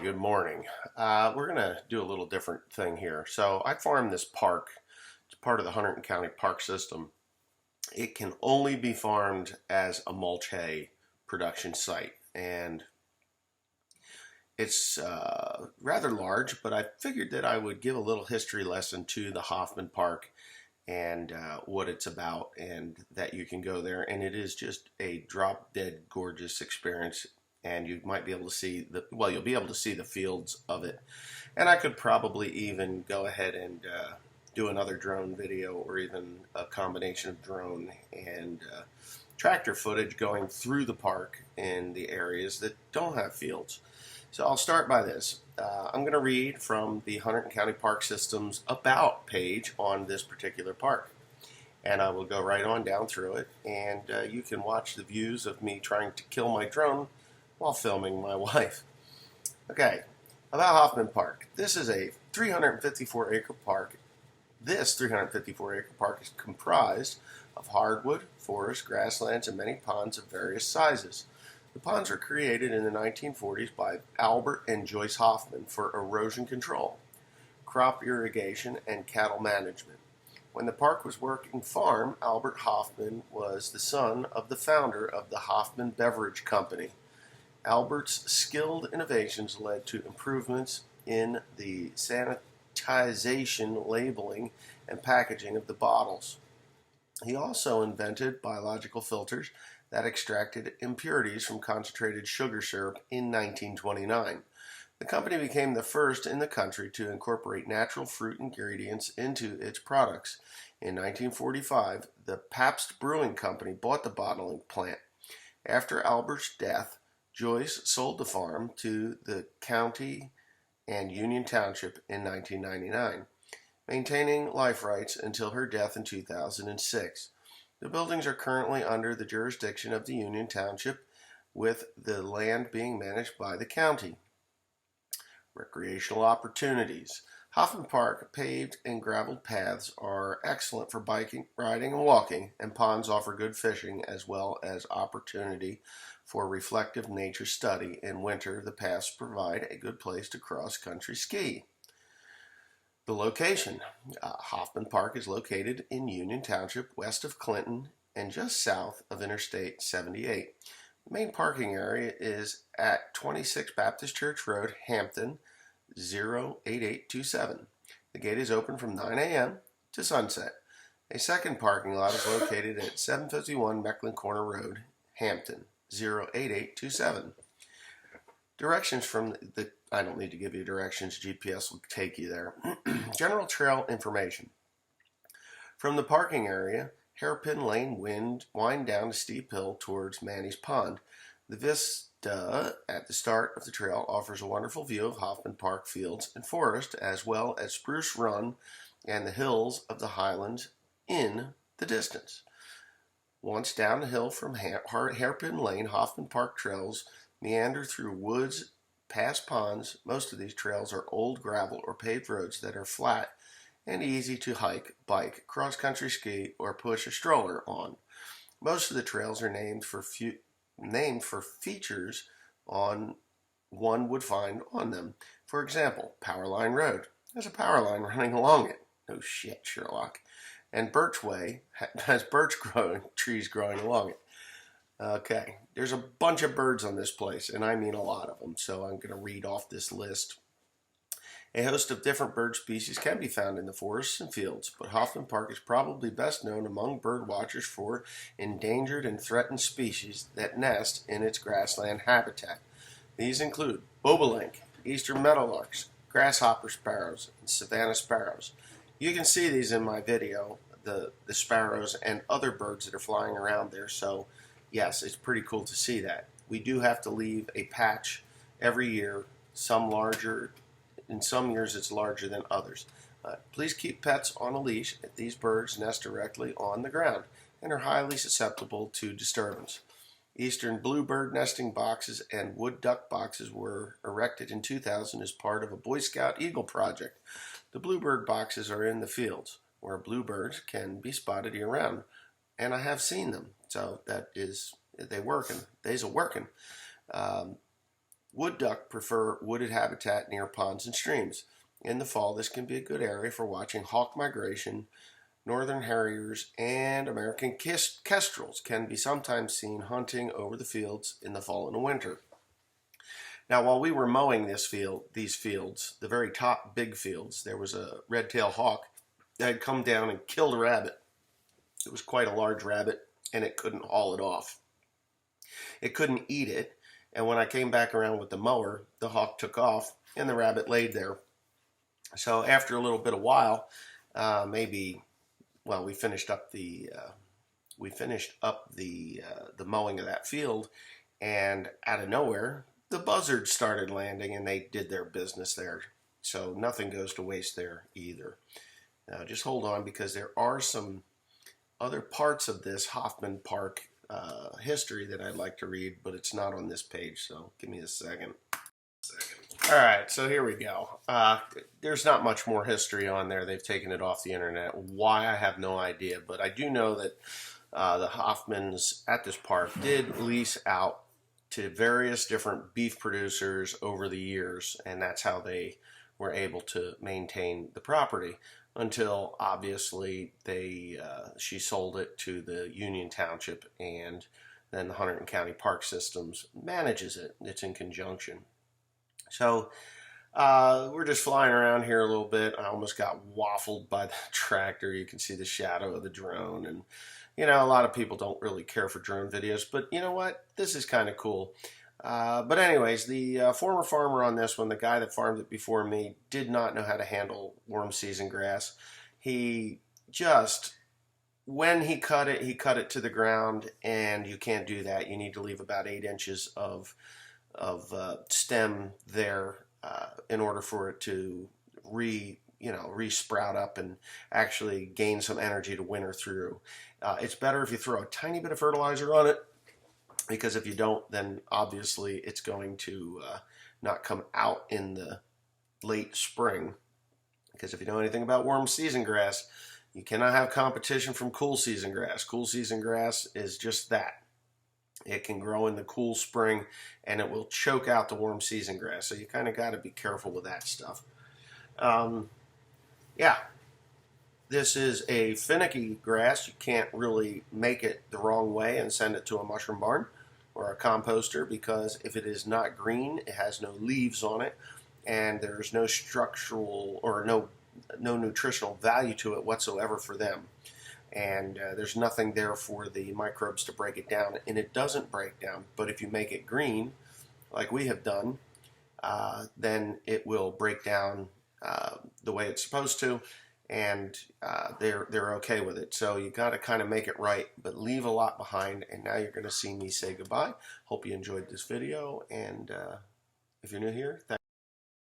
Good morning. We're going to do a little different thing here. So I farm this park. It's part of the Hunterdon County Park System. It can only be farmed as a mulch hay production site. And it's rather large, but I figured that I would give a little history lesson to the Hoffman Park and what it's about, and that you can go there. And it is just a drop dead gorgeous experience. And you might be able to see you'll be able to see the fields of it. And I could probably even go ahead and do another drone video, or even a combination of drone and tractor footage going through the park in the areas that don't have fields. So I'll start by this. I'm going to read from the Hunterdon County Park System's About page on this particular park. And I will go right on down through it, and you can watch the views of me trying to kill my drone while filming my wife. Okay, about Hoffman Park. This is a 354-acre park. This 354-acre park is comprised of hardwood, forest, grasslands, and many ponds of various sizes. The ponds were created in the 1940s by Albert and Joyce Hoffman for erosion control, crop irrigation, and cattle management. When the park was working farm, Albert Hoffman was the son of the founder of the Hoffman Beverage Company. Albert's skilled innovations led to improvements in the sanitization, labeling, and packaging of the bottles. He also invented biological filters that extracted impurities from concentrated sugar syrup in 1929. The company became the first in the country to incorporate natural fruit ingredients into its products. In 1945, the Pabst Brewing Company bought the bottling plant. After Albert's death, Joyce sold the farm to the county and Union Township in 1999, maintaining life rights until her death in 2006. The buildings are currently under the jurisdiction of the Union Township, with the land being managed by the county. Recreational opportunities. Hoffman Park paved and graveled paths are excellent for biking, riding, and walking, and ponds offer good fishing as well as opportunity for reflective nature study. In winter, the paths provide a good place to cross-country ski. The location. Hoffman Park is located in Union Township, west of Clinton, and just south of Interstate 78. The main parking area is at 26 Baptist Church Road, Hampton, 08827. The gate is open from 9 a.m. to sunset. A second parking lot is located at 751 Mecklin Corner Road, Hampton, 08827. Directions from I don't need to give you directions, GPS will take you there. General trail information. From the parking area, Hairpin Lane wind down a steep hill towards Manny's Pond. The vista at the start of the trail offers a wonderful view of Hoffman Park fields and forest, as well as Spruce Run and the hills of the Highlands in the distance. Once down the hill from Hairpin Lane, Hoffman Park trails meander through woods, past ponds. Most of these trails are old gravel or paved roads that are flat and easy to hike, bike, cross-country ski, or push a stroller on. Most of the trails are named for features one would find on them. For example, Powerline Road has a power line running along it. No shit, Sherlock. And Birchway has trees growing along it. Okay, there's a bunch of birds on this place, and I mean a lot of them, so I'm going to read off this list. A host of different bird species can be found in the forests and fields, but Hoffman Park is probably best known among bird watchers for endangered and threatened species that nest in its grassland habitat. These include bobolink, eastern meadowlarks, grasshopper sparrows, and savanna sparrows. You can see these in my video, the sparrows and other birds that are flying around there, so yes, it's pretty cool to see that. We do have to leave a patch every year, some larger. In some years, it's larger than others. Please keep pets on a leash, as these birds nest directly on the ground and are highly susceptible to disturbance. Eastern bluebird nesting boxes and wood duck boxes were erected in 2000 as part of a Boy Scout Eagle project. The bluebird boxes are in the fields, where bluebirds can be spotted year-round, and I have seen them. So that is, they's a working. Wood duck prefer wooded habitat near ponds and streams. In the fall, this can be a good area for watching hawk migration. Northern harriers and American kestrels can be sometimes seen hunting over the fields in the fall and winter. Now, while we were mowing these fields, the very top big fields, there was a red-tailed hawk that had come down and killed a rabbit. It was quite a large rabbit, and it couldn't haul it off. It couldn't eat it, and when I came back around with the mower, the hawk took off, and the rabbit laid there. So after a little bit of while, we finished up the mowing of that field, and out of nowhere, the buzzards started landing, and they did their business there. So nothing goes to waste there either. Now just hold on, because there are some other parts of this Hoffman Park history that I'd like to read, but it's not on this page, so give me a second. All right, so here we go. There's not much more history on there. They've taken it off the internet. Why, I have no idea, but I do know that the Hoffmans at this park did lease out to various different beef producers over the years, and that's how they were able to maintain the property until obviously she sold it to the Union Township, and then the Hunterdon County Park Systems manages it. It's in conjunction. So we're just flying around here a little bit. I almost got waffled by the tractor. You can see the shadow of the drone, and you know, a lot of people don't really care for drone videos, but you know what? This is kind of cool. But anyways, the former farmer on this one, the guy that farmed it before me, did not know how to handle warm season grass. He just, when he cut it to the ground, and you can't do that. You need to leave about 8 inches of stem there in order for it to re-sprout up and actually gain some energy to winter through. It's better if you throw a tiny bit of fertilizer on it, because if you don't, then obviously it's going to not come out in the late spring. Because if you know anything about warm season grass, you cannot have competition from cool season grass. Cool season grass is just that. It can grow in the cool spring, and it will choke out the warm season grass. So you kind of got to be careful with that stuff. Yeah, this is a finicky grass. You can't really make it the wrong way and send it to a mushroom barn or a composter, because if it is not green, it has no leaves on it, and there's no structural or no nutritional value to it whatsoever for them. And there's nothing there for the microbes to break it down, and it doesn't break down. But if you make it green, like we have done, then it will break down the way it's supposed to, and they're okay with it. So you got to kind of make it right, but leave a lot behind. And now you're going to see me say goodbye. Hope you enjoyed this video, and if you're new here, thanks.